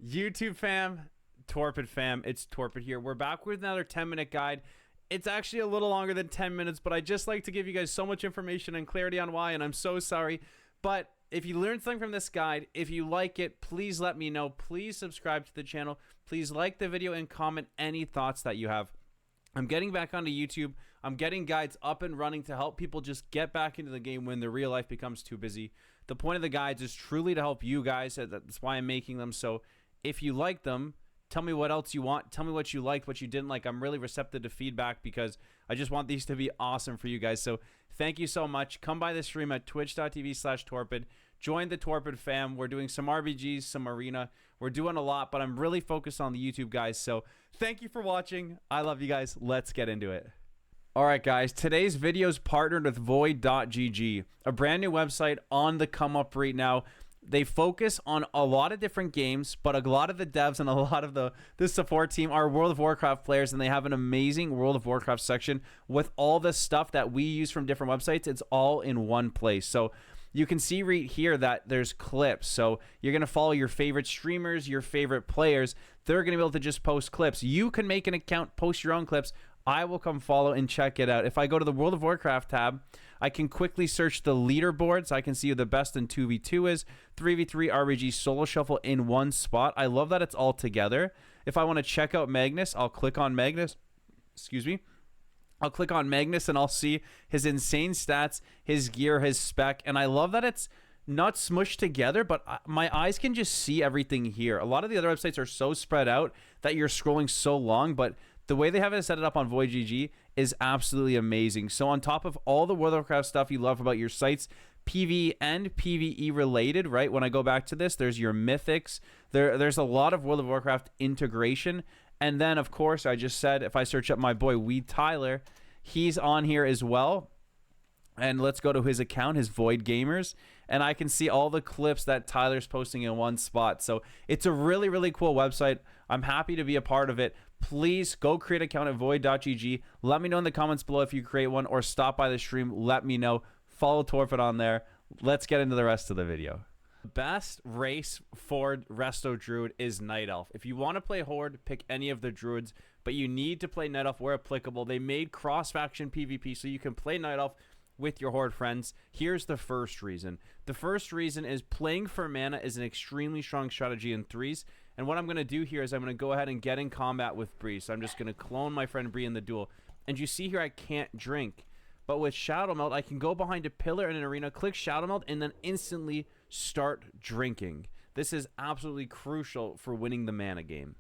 YouTube fam, Torpid fam, it's Torpid here. We're back with another 10-minute guide. It's actually a little longer than 10 minutes, but I just like to give you guys so much information and clarity on why, and I'm so sorry. But if you learned something from this guide, if you like it, please let me know. Please subscribe to the channel. Please like the video and comment any thoughts that you have. I'm getting back onto YouTube. I'm getting guides up and running to help people just get back into the game when their real life becomes too busy. The point of the guides is truly to help you guys. That's why I'm making them. So if you like them, tell me what else you want. Tell me what you liked, what you didn't like. I'm really receptive to feedback because I just want these to be awesome for you guys. So thank you so much. Come by the stream at twitch.tv/Torpid. Join the Torpid fam. We're doing some RBGs, some Arena. We're doing a lot, but I'm really focused on the YouTube guys. So thank you for watching. I love you guys. Let's get into it. All right, guys. Today's video is partnered with Void.gg, a brand new website on the come up right now. They focus on a lot of different games, but a lot of the devs and a lot of the support team are World of Warcraft players, and they have an amazing World of Warcraft section with all the stuff that we use from different websites. It's all in one place. So you can see right here that there's clips. So you're going to follow your favorite streamers, your favorite players. They're going to be able to just post clips. You can make an account, post your own clips. I will come follow and check it out. If I go to the World of Warcraft tab, I can quickly search the leaderboards. I can see who the best in 2v2 is, 3v3 RBG solo shuffle in one spot. I love that it's all together. If I want to check out Magnus, I'll click on Magnus. Excuse me. I'll click on Magnus and I'll see his insane stats, his gear, his spec. And I love that it's not smushed together, but my eyes can just see everything here. A lot of the other websites are so spread out that you're scrolling so long, but the way they have it set it up on Void.gg is absolutely amazing. So on top of all the World of Warcraft stuff you love about your sites, PvE and PvE related, right? When I go back to this, there's your mythics. There's a lot of World of Warcraft integration. And then, of course, I just said, if I search up my boy, TAILOR, he's on here as well. And let's go to his account, his Void Gamers, and I can see all the clips that Tyler's posting in one spot. So it's a really, really cool website. I'm happy to be a part of it. Please go create an account at Void.gg. Let me know in the comments below if you create one, or stop by the stream. Let me know. Follow Torpid on there. Let's get into the rest of the video. The best race for RESTO Druid is Night Elf. If you want to play Horde, pick any of the Druids, but you need to play Night Elf where applicable. They made cross-faction PvP so you can play Night Elf with your Horde friends. Here's the first reason. The first reason is playing for mana is an extremely strong strategy in threes. And what I'm going to do here is I'm going to go ahead and get in combat with Bree. So I'm just going to clone my friend Bree in the duel. And you see here I can't drink. But with Shadowmeld, I can go behind a pillar in an arena, click Shadowmeld, and then instantly start drinking. This is absolutely crucial for winning the mana game.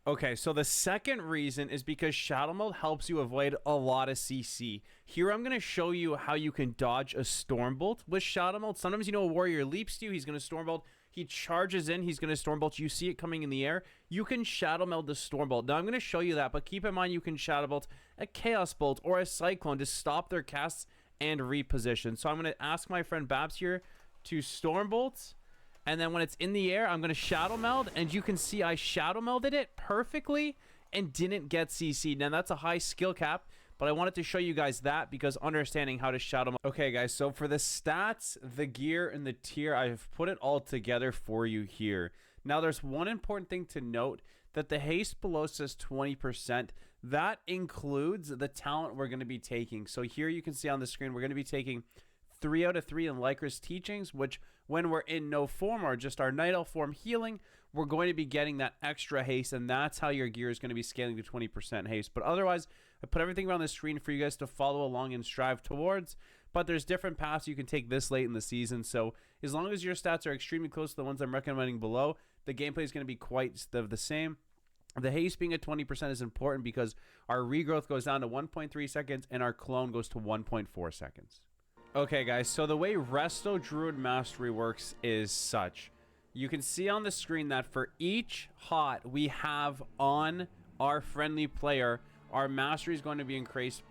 Okay, so the second reason is because Shadowmeld helps you avoid a lot of CC. Here I'm going to show you how you can dodge a Stormbolt with Shadowmeld. Sometimes, you know, a warrior leaps to you, he's going to Stormbolt. He charges in, he's going to Stormbolt. You see it coming in the air. You can Shadowmeld the Stormbolt. Now I'm going to show you that, but keep in mind you can Shadowbolt a Chaos Bolt or a Cyclone to stop their casts and reposition. So I'm going to ask my friend Babs here to Stormbolt. And then when it's in the air, I'm going to Shadowmeld, and you can see I Shadowmelded it perfectly and didn't get CC'd. Now, that's a high skill cap, but I wanted to show you guys that because understanding how to Shadowmeld. Okay, guys, so for the stats, the gear, and the tier, I've put it all together for you here. Now, there's one important thing to note, that the haste below says 20%. That includes the talent we're going to be taking. So here you can see on the screen, we're going to be taking 3 out of 3 in Lycra's teachings, which when we're in no form or just our Night Elf form healing, we're going to be getting that extra haste, and that's how your gear is going to be scaling to 20% haste. But otherwise, I put everything around the screen for you guys to follow along and strive towards, but there's different paths you can take this late in the season. So as long as your stats are extremely close to the ones I'm recommending below, the gameplay is going to be quite the same. The haste being at 20% is important because our regrowth goes down to 1.3 seconds and our clone goes to 1.4 seconds. Okay, guys, so the way RESTO Druid Mastery works is such. You can see on the screen that for each hot we have on our friendly player, our mastery is going to be increased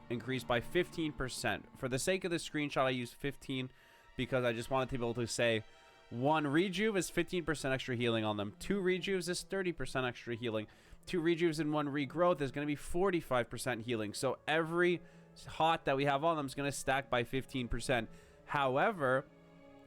by 15%. For the sake of the screenshot, I use 15 because I just wanted to be able to say 1 rejuve is 15% extra healing on them. 2 rejuves is 30% extra healing. 2 rejuves and 1 regrowth is going to be 45% healing. So every hot that we have on them is going to stack by 15%. However,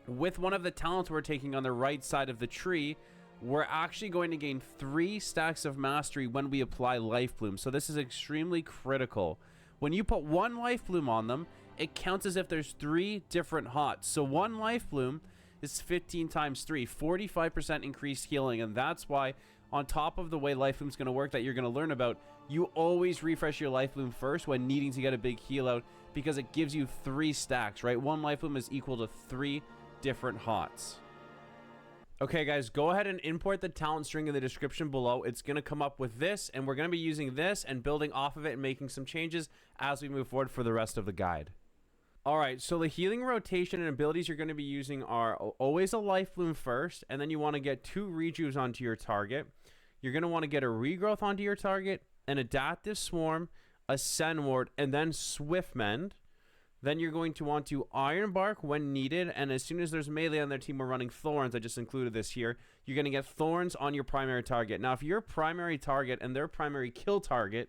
with one of the talents we're taking on the right side of the tree, we're actually going to gain 3 stacks of mastery when we apply Life Bloom. So this is extremely critical. When you put 1 Life Bloom on them, it counts as if there's 3 different hots. So 1 Life Bloom is 15 times 3, 45% increased healing. And that's why, on top of the way Life Bloom is going to work that you're going to learn about, you always refresh your Life Bloom first when needing to get a big heal out, because it gives you 3 stacks, right? 1 Life Bloom is equal to 3 different hots. Okay, guys, go ahead and import the talent string in the description below. It's going to come up with this, and we're going to be using this and building off of it and making some changes as we move forward for the rest of the guide. All right, so the healing rotation and abilities you're going to be using are always a Life Bloom first, and then you want to get 2 rejuves onto your target. You're going to want to get a regrowth onto your target, an adaptive swarm, a Sen Ward, and then Swift Mend. Then you're going to want to Iron Bark when needed, and as soon as there's melee on their team, we're running Thorns. I just included this here. You're going to get Thorns on your primary target. Now, if your primary target and their primary kill target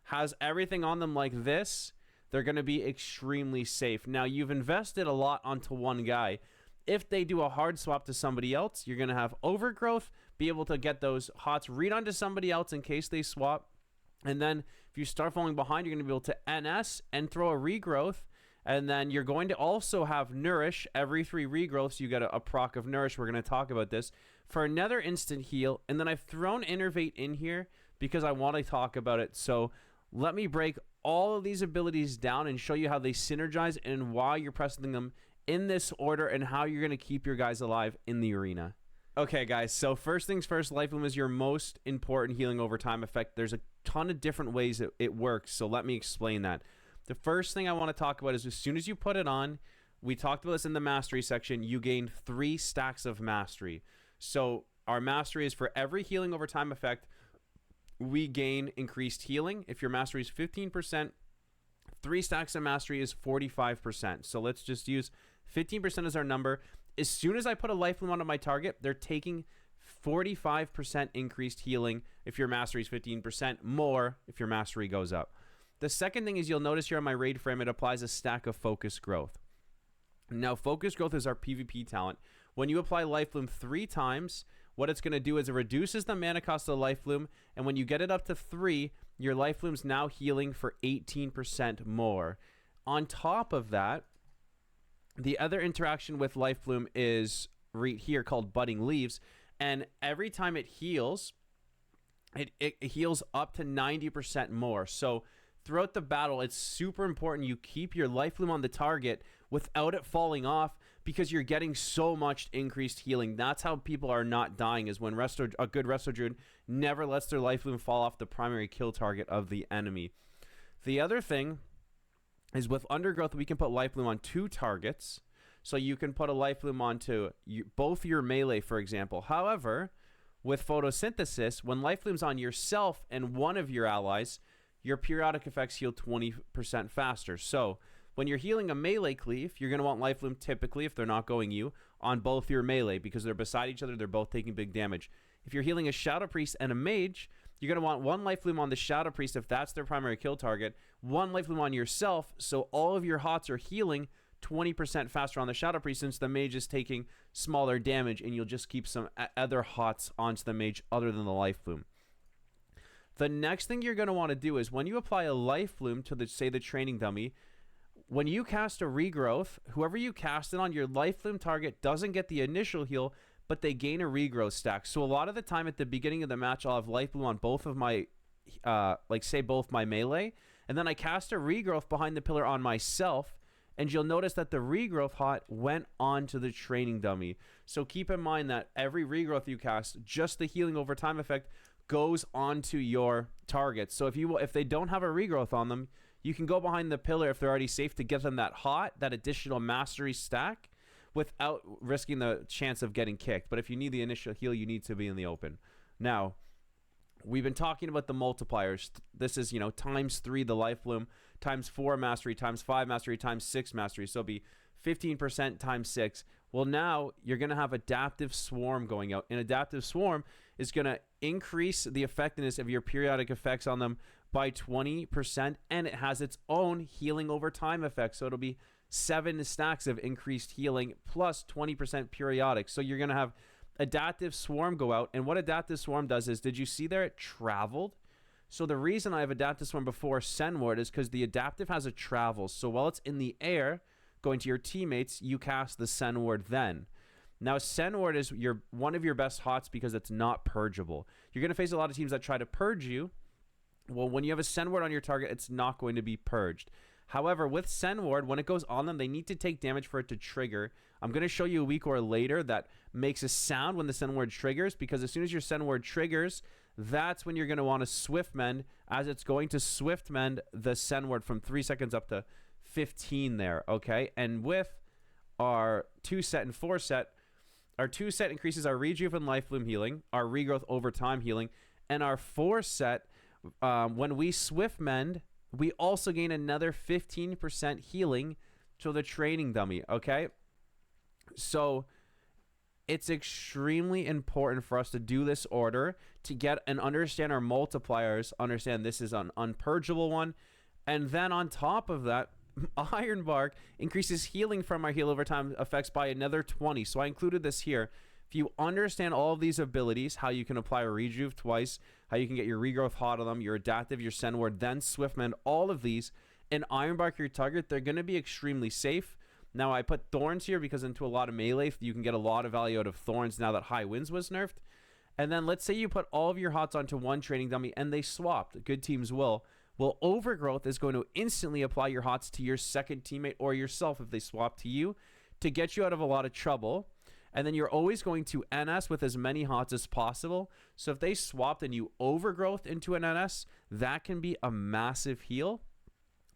has everything on them like this, they're going to be extremely safe. Now, you've invested a lot onto one guy. If they do a hard swap to somebody else, you're going to have Overgrowth, be able to get those hots read onto somebody else in case they swap. And then if you start falling behind, you're going to be able to NS and throw a Regrowth. And then you're going to also have Nourish. Every 3 regrowths, you get a proc of Nourish. We're going to talk about this for another instant heal. And then I've thrown Innervate in here because I want to talk about it. So let me break all of these abilities down and show you how they synergize and why you're pressing them in this order and how you're going to keep your guys alive in the arena. Okay, guys, so first things first, Life Bloom is your most important healing over time effect. There's a ton of different ways it works, so let me explain that. The first thing I want to talk about is as soon as you put it on, we talked about this in the mastery section, you gain 3 stacks of mastery. So our mastery is for every healing over time effect, we gain increased healing. If your mastery is 15%, 3 stacks of mastery is 45%. So let's just use 15% as our number. As soon as I put a Life Bloom onto my target, they're taking 45% increased healing if your mastery is 15%, more if your mastery goes up. The second thing is you'll notice here on my raid frame, it applies a stack of Focus Growth. Now, Focus Growth is our PvP talent. When you apply Life Bloom 3 times, what it's going to do is it reduces the mana cost of the Life Bloom, and when you get it up to 3, your Life Bloom's now healing for 18% more. On top of that, the other interaction with Life Bloom is right here called Budding Leaves, and every time it heals, it heals up to 90% more. So throughout the battle, it's super important you keep your Life Bloom on the target without it falling off, because you're getting so much increased healing. That's how people are not dying, is when a good Resto Druid never lets their Life Bloom fall off the primary kill target of the enemy. The other thing is with Undergrowth, we can put Life Bloom on 2 targets. So you can put a Life Bloom onto both your melee, for example. However, with Photosynthesis, when Life Bloom's on yourself and one of your allies, your periodic effects heal 20% faster. So when you're healing a melee cleave, you're going to want Life Bloom typically, if they're not going you, on both your melee, because they're beside each other, they're both taking big damage. If you're healing a Shadow Priest and a Mage, you're going to want 1 Life Bloom on the Shadow Priest if that's their primary kill target, 1 Life Bloom on yourself, so all of your hots are healing 20% faster on the Shadow Priest, since the Mage is taking smaller damage, and you'll just keep some other hots onto the Mage other than the Life Bloom. The next thing you're going to want to do is when you apply a Life Bloom to, say, the training dummy, when you cast a Regrowth, whoever you cast it on, your Life Bloom target doesn't get the initial heal, but they gain a Regrowth stack. So a lot of the time at the beginning of the match, I'll have Life Bloom on both of my, both my melee, and then I cast a Regrowth behind the pillar on myself, and you'll notice that the Regrowth hot went on to the training dummy. So keep in mind that every Regrowth you cast, just the healing over time effect goes onto your targets. So if they don't have a Regrowth on them, you can go behind the pillar if they're already safe to get them that hot, that additional mastery stack, without risking the chance of getting kicked. But if you need the initial heal, you need to be in the open. Now, we've been talking about the multipliers. This is, times 3 the Life Bloom, times 4 mastery, times 5 mastery, times 6 mastery. So it'll be 15% times 6. Well, now you're going to have Adaptive Swarm going out. And Adaptive Swarm is going to increase the effectiveness of your periodic effects on them by 20%, and it has its own healing over time effect. So it'll be 7 stacks of increased healing plus 20% periodic. So you're going to have Adaptive Swarm go out. And what Adaptive Swarm does is, did you see there it traveled? So the reason I have Adaptive Swarm before Send Word is because the Adaptive has a travel. So while it's in the air, going to your teammates, you cast the Send Word then. Now, Send Word is one of your best hots because it's not purgeable. You're going to face a lot of teams that try to purge you. Well, when you have a Send Word on your target, it's not going to be purged. However, with Send Word, when it goes on them, they need to take damage for it to trigger. I'm going to show you a WeakAuras later that makes a sound when the Send Word triggers, because as soon as your Send Word triggers, that's when you're going to want to Swift Mend, as it's going to Swift Mend the Send Word from 3 seconds up to 15 there, okay? And with our 2 set and 4 set, our 2 set increases our Rejuve and Life Bloom healing, our Regrowth over time healing, and our 4 set, when we Swift Mend, we also gain another 15% healing to the training dummy, okay? So it's extremely important for us to do this order to get and understand our multipliers, understand this is an unpurgeable one, and then on top of that, Iron Bark increases healing from our heal over time effects by another 20. So I included this here. If you understand all of these abilities, how you can apply a Rejuve twice, how you can get your Regrowth hot on them, your Adaptive, your Send Word, then Swift Mend, all of these, and Iron Bark your target, they're going to be extremely safe. Now, I put Thorns here because into a lot of melee, you can get a lot of value out of Thorns now that High Winds was nerfed. And then let's say you put all of your hots onto one training dummy and they swapped. Good teams will. Well, Overgrowth is going to instantly apply your hots to your second teammate or yourself if they swap to you to get you out of a lot of trouble. And then you're always going to NS with as many hots as possible. So if they swapped and you Overgrowth into an NS, that can be a massive heal.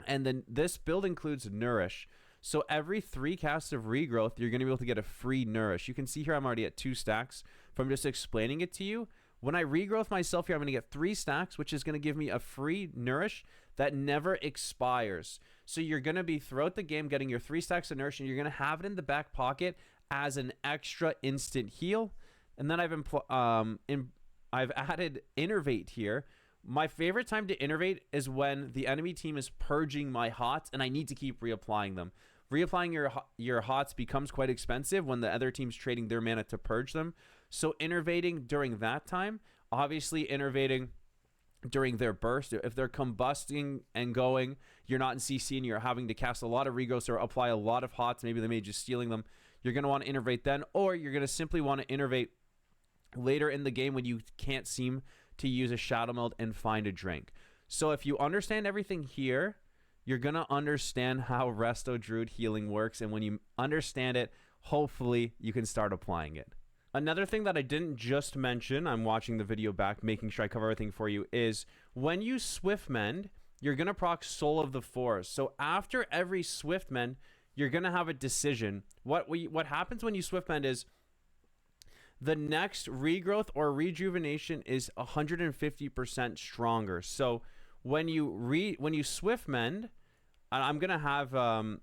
And then this build includes Nourish. So every 3 casts of Regrowth, you're going to be able to get a free Nourish. You can see here I'm already at 2 stacks from just explaining it to you. When I Regrowth myself here, I'm going to get 3 stacks, which is going to give me a free Nourish that never expires. So you're going to be, throughout the game, getting your 3 stacks of Nourish, and you're going to have it in the back pocket as an extra instant heal. And then I've added Innervate here. My favorite time to Innervate is when the enemy team is purging my hots, and I need to keep reapplying them. Reapplying your hots becomes quite expensive when the other team's trading their mana to purge them. So innervating during that time, obviously innervating during their burst. If they're combusting and going, you're not in CC and you're having to cast a lot of Regos or apply a lot of hots, maybe they may just stealing them, you're going to want to innervate then, or you're going to simply want to innervate later in the game when you can't seem to use a Shadowmeld and find a drink. So if you understand everything here, you're going to understand how RESTO Druid healing works, and when you understand it, hopefully you can start applying it. Another thing that I didn't just mention, I'm watching the video back, making sure I cover everything for you, is when you Swift Mend, you're going to proc Soul of the Forest. So after every Swift Mend, you're going to have a decision. What happens when you Swift Mend is the next Regrowth or Rejuvenation is 150% stronger. So when you Swift Mend, I'm going to have a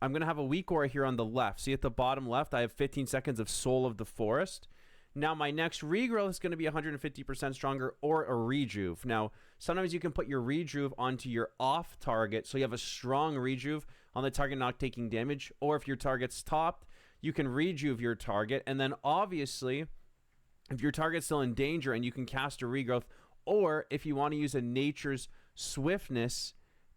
WeakAuras here on the left. See at the bottom left, I have 15 seconds of Soul of the Forest. Now my next Regrowth is going to be 150% stronger, or a Rejuve. Now sometimes you can put your Rejuve onto your off target, so you have a strong Rejuve on the target not taking damage. Or if your target's topped, you can Rejuve your target, and then obviously if your target's still in danger and you can cast a Regrowth, or if you want to use a Nature's Swiftness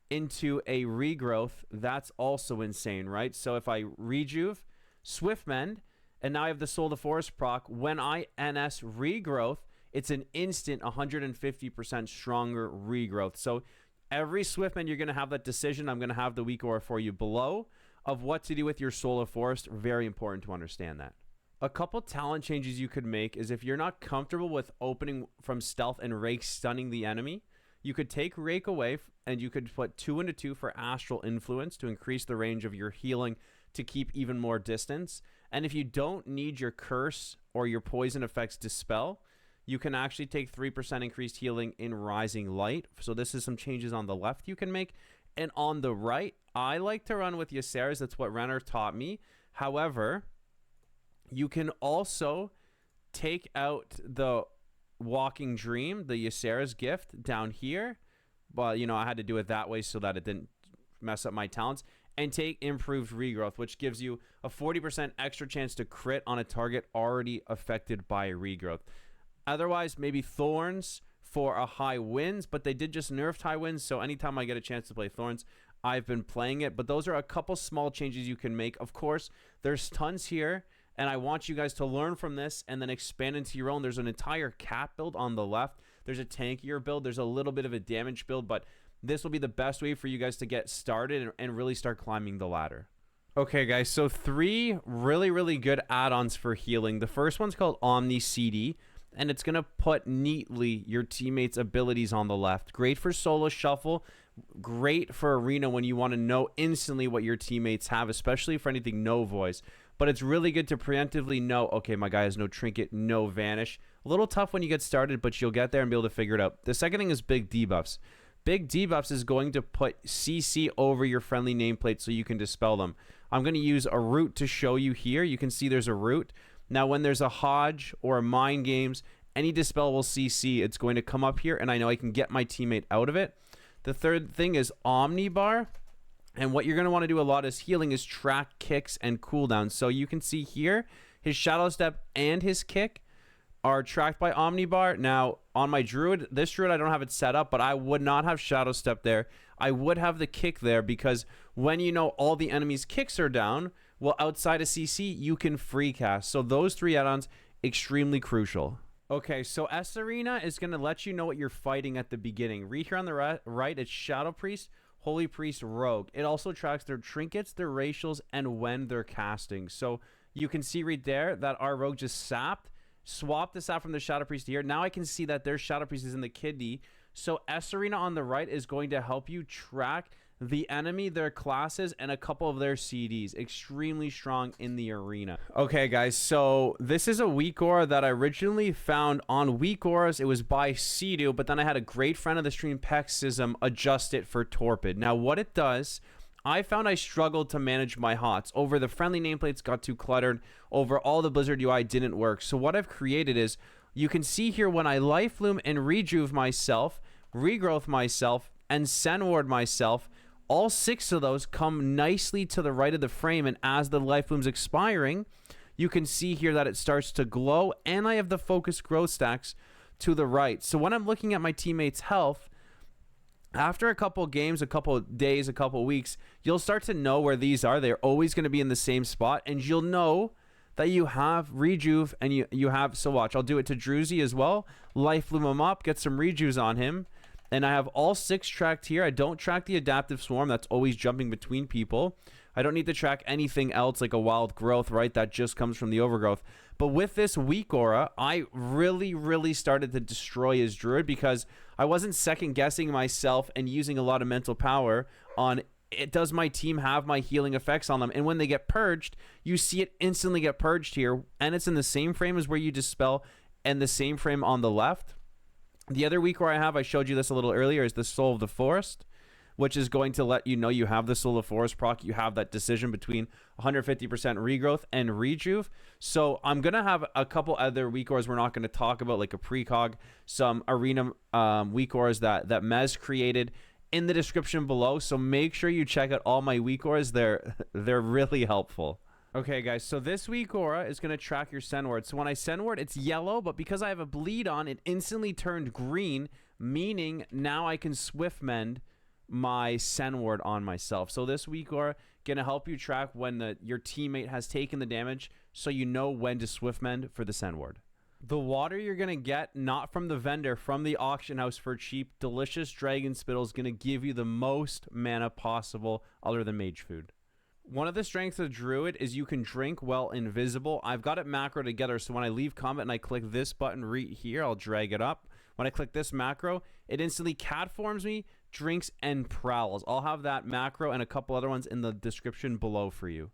into a Regrowth, that's also insane, right? So if I Rejuve, Swift Mend, and now I have the Soul of the Forest proc, when I NS Regrowth, it's an instant 150% stronger Regrowth. So every Swift Mend, you're going to have that decision. I'm going to have the WeakAuras for you below of what to do with your Soul of Forest. Very important to understand that. A couple talent changes you could make is if you're not comfortable with opening from stealth and Rake stunning the enemy, you could take Rake away and you could put 2 into 2 for Astral Influence to increase the range of your healing to keep even more distance. And if you don't need your Curse or your Poison effects Dispel, you can actually take 3% increased healing in Rising Light. So this is some changes on the left you can make. And on the right, I like to run with Ysera's. That's what Renner taught me. However, you can also take out the Walking Dream, the Ysera's gift down here. But, you know, I had to do it that way so that it didn't mess up my talents. and take improved regrowth, which gives you a 40% extra chance to crit on a target already affected by regrowth. Otherwise, maybe Thorns for a high wins, but they did just nerf high wins, so anytime I get a chance to play Thorns, I've been playing it. But those are a couple small changes you can make. Of course, there's tons here, and I want you guys to learn from this and then expand into your own. There's an entire cap build on the left. There's a tankier build. There's a little bit of a damage build, but this will be the best way for you guys to get started and really start climbing the ladder. Okay, guys, so 3 really good add-ons for healing. The first one's called Omnicd, and it's going to put neatly your teammates' abilities on the left. Great for solo shuffle, great for arena when you want to know instantly what your teammates have, especially for anything no voice. But it's really good to preemptively know, okay, my guy has no trinket, no vanish. A little tough when you get started, but you'll get there and be able to figure it out. The second thing is BigDebuffs. BigDebuffs is going to put CC over your friendly nameplate so you can dispel them. I'm going to use a root to show you here. You can see there's a root. Now, when there's a Hodge or a Mind Games, any dispel will CC. It's going to come up here, and I know I can get my teammate out of it. The third thing is Omnibar. And what you're going to want to do a lot is healing is track kicks and cooldowns. So you can see here, his Shadow Step and his kick are tracked by Omnibar. Now, on my Druid, this Druid, I don't have it set up, but I would not have Shadow Step there. I would have the kick there because when you know all the enemies' kicks are down, well, outside of CC, you can free cast. So those 3 add-ons, extremely crucial. Okay, so sArena is going to let you know what you're fighting at the beginning. Read here on the right, it's Shadow Priest, Holy Priest, Rogue. It also tracks their trinkets, their racials, and when they're casting. So you can see right there that our Rogue just swapped the sap from the Shadow Priest here. Now I can see that their Shadow Priest is in the kidney. So sArena on the right is going to help you track the enemy, their classes, and a couple of their CDs. Extremely strong in the arena. Okay, guys, so this is a WeakAura that I originally found on WeakAuras. It was by Cedu, but then I had a great friend of the stream, Pexism, adjust it for Torpid. Now, what it does, I found I struggled to manage my HOTS. Over the friendly nameplates got too cluttered. Over all the Blizzard UI didn't work. So what I've created is, you can see here when I Life Loom and Rejuve myself, Regrowth myself, and Sen Ward myself, all 6 of those come nicely to the right of the frame, and as the Life Loom's expiring, you can see here that it starts to glow, and I have the focus growth stacks to the right. So when I'm looking at my teammates' health, after a couple games, a couple days, a couple weeks, you'll start to know where these are. They're always going to be in the same spot, and you'll know that you have Rejuve, and you have, so watch, I'll do it to Druzy as well. Life Loom him up, get some Rejuves on him. And I have all 6 tracked here. I don't track the Adaptive Swarm. That's always jumping between people. I don't need to track anything else like a Wild Growth, right? That just comes from the Overgrowth. But with this WeakAura, I really started to destroy his Druid because I wasn't second-guessing myself and using a lot of mental power on, does my team have my healing effects on them? And when they get purged, you see it instantly get purged here. And it's in the same frame as where you dispel and the same frame on the left. The other WeakAura I have, I showed you this a little earlier, is the Soul of the Forest, which is going to let you know you have the Soul of the Forest proc. You have that decision between 150% regrowth and rejuve. So I'm going to have a couple other WeakAuras we're not going to talk about, like a precog, some arena WeakAuras that Mez created in the description below. So make sure you check out all my WeakAuras. They're really helpful. Okay, guys, so this WeakAura is going to track your Sen Ward. So when I Sen Ward, it's yellow, but because I have a bleed on, it instantly turned green, meaning now I can Swift Mend my Sen Ward on myself. So this WeakAura going to help you track when your teammate has taken the damage, so you know when to Swift Mend for the Sen Ward. The water you're going to get, not from the vendor, from the auction house for cheap, delicious Dragon Spittle is going to give you the most mana possible other than Mage Food. One of the strengths of Druid is you can drink while invisible. I've got it macro together, so when I leave combat and I click this button right here, I'll drag it up. When I click this macro, it instantly cat forms me, drinks, and prowls. I'll have that macro and a couple other ones in the description below for you.